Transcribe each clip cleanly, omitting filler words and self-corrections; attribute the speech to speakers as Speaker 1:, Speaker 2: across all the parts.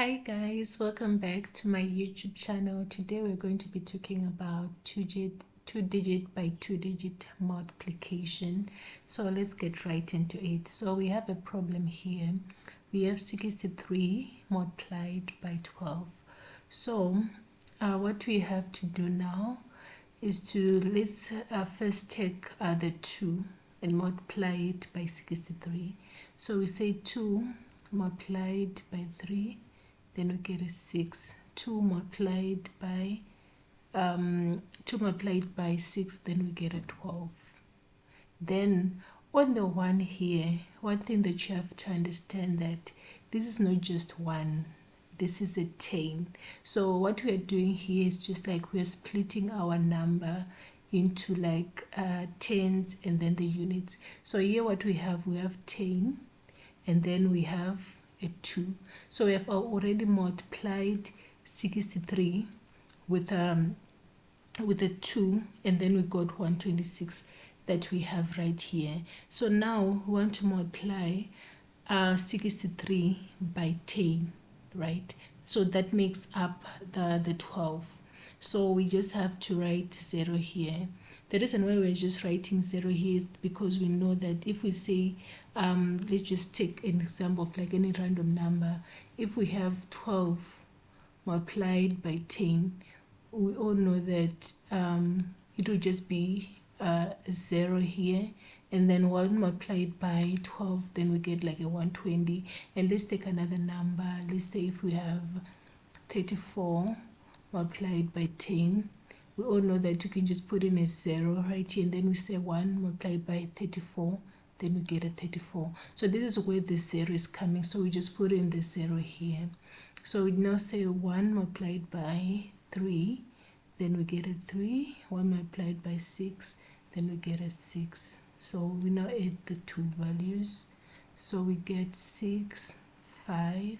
Speaker 1: Hi guys, welcome back to my YouTube channel. Today we're going to be talking about two digit by two digit multiplication. So let's get right into it. So we have a problem here. We have 63 multiplied by 12. So what we have to do now is let's first take the 2 and multiply it by 63. So we say 2 multiplied by 3, then we get a 6. 2 multiplied by 6, then we get a 12. Then on the 1 here, one thing that you have to understand that this is not just 1, this is a 10. So what we are doing here is just like we're splitting our number into like tens and then the units. So here what we have 10 and then we have a 2. So we have already multiplied 63 with a 2, and then we got 126 that we have right here. So now we want to multiply 63 by 10, right? So that makes up the 12. So we just have to write 0 here. The reason why we're just writing 0 here is because we know that if we say, let's just take an example of like any random number. If we have 12 multiplied by 10, we all know that it will just be 0 here, and then 1 multiplied by 12, then we get like a 120. And let's take another number. Let's say if we have 34 multiplied by 10, we all know that you can just put in a 0 right here, and then we say 1 multiplied by 34, then we get a 34. So this is where the 0 is coming, so we just put in the 0 here. So we now say 1 multiplied by 3, then we get a 3. 1 multiplied by 6, then we get a 6. So we now add the two values, so we get 6, 5,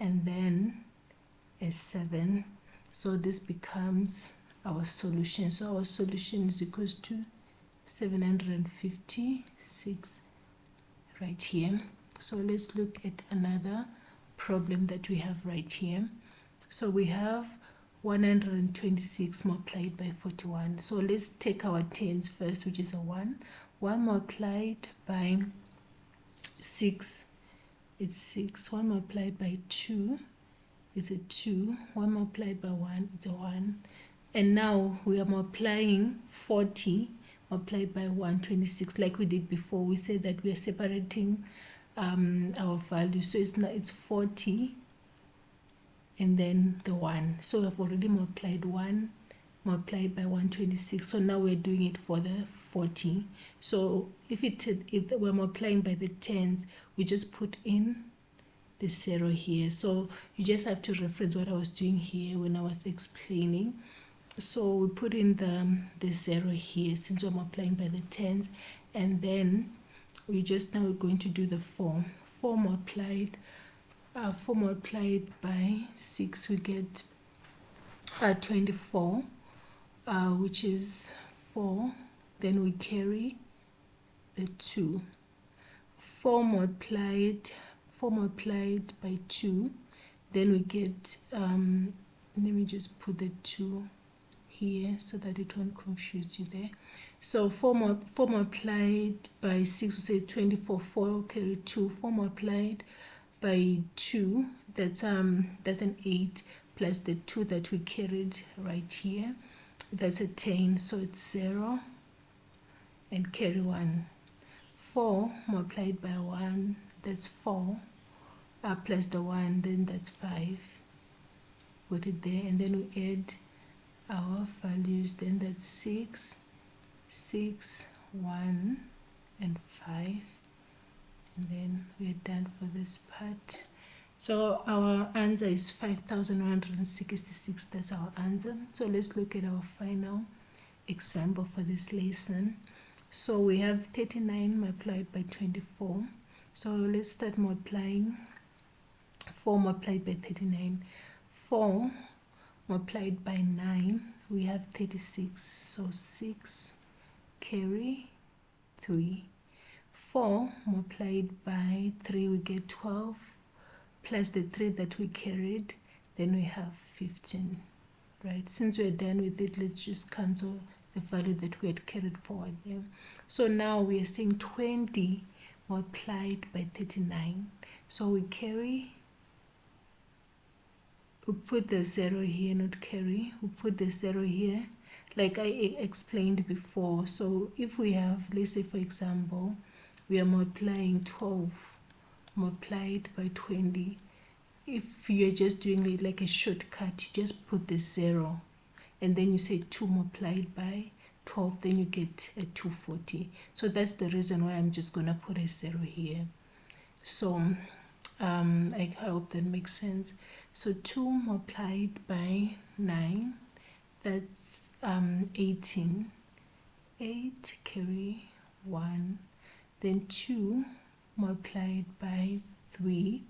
Speaker 1: and then a 7. So this becomes our solution. So our solution is equals to 756 right here. So let's look at another problem that we have right here. So we have 126 multiplied by 41. So let's take our tens first, which is a 1. 1 multiplied by 6 is 6. 1 multiplied by 2 is a 2. 1 multiplied by 1 is a 1. And now we are multiplying 40 multiplied by 126 like we did before. We said that we are separating our value, so it's 40 and then the 1. So we have already multiplied 1 multiplied by 126. So now we're doing it for the 40. So if we're multiplying by the tens, we just put in the 0 here. So you just have to reference what I was doing here when I was explaining. So we put in the 0 here since we're multiplying by the tens, and then we just now going to do the 4. 4 multiplied by 6, we get 24, which is 4. Then we carry the 2. 4 multiplied by 2, then we get let me just put the 2 here so that it won't confuse you there. So 4 multiplied by 6, we say 24. 4 carry 2. 4 multiplied by 2, that's an 8, plus the 2 that we carried right here, that's a 10. So it's 0 and carry 1. 4 multiplied by 1, that's 4, plus the 1, then that's 5. Put it there, and then we add our values, then that's 6, 6, 1, and 5, and then we're done for this part. So our answer is 5,166. That's our answer. So let's look at our final example for this lesson. So we have 39 multiplied by 24. So let's start multiplying. 4 multiplied by 39. 4 multiplied by 9, we have 36. So 6 carry 3. 4 multiplied by 3, we get 12. plus the 3 that we carried, then we have 15, right? Since we're done with it, let's just cancel the value that we had carried forward there. So now we are saying 20 multiplied by 39. So we put the 0 here, not carry. We put the 0 here, like I explained before. So if we have, let's say for example, we are multiplying 12 multiplied by 20. If you're just doing it like a shortcut, you just put the 0 and then you say 2 multiplied by 12, then you get a 240. So that's the reason why I'm just gonna put a 0 here. So I hope that makes sense. So 2 multiplied by 9, that's 18. 8 carry 1. Then 2 multiplied by 3,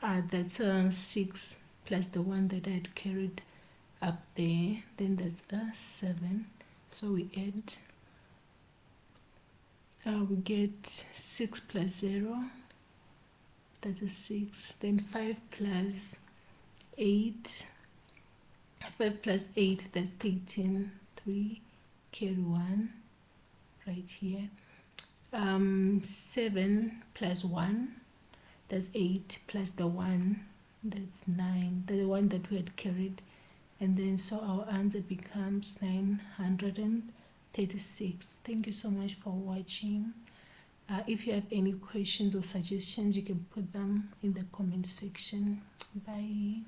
Speaker 1: that's 6 plus the 1 that I had carried up there, then that's 7. So we add, we get 6 plus 0, that's a 6. Then 5 plus 8, 5 plus 8, that's 18. 3 carry 1 right here. 7 plus 1, that's 8, plus the 1, that's 9, the one that we had carried. And then so our answer becomes 936. Thank you so much for watching. If you have any questions or suggestions, you can put them in the comment section. Bye.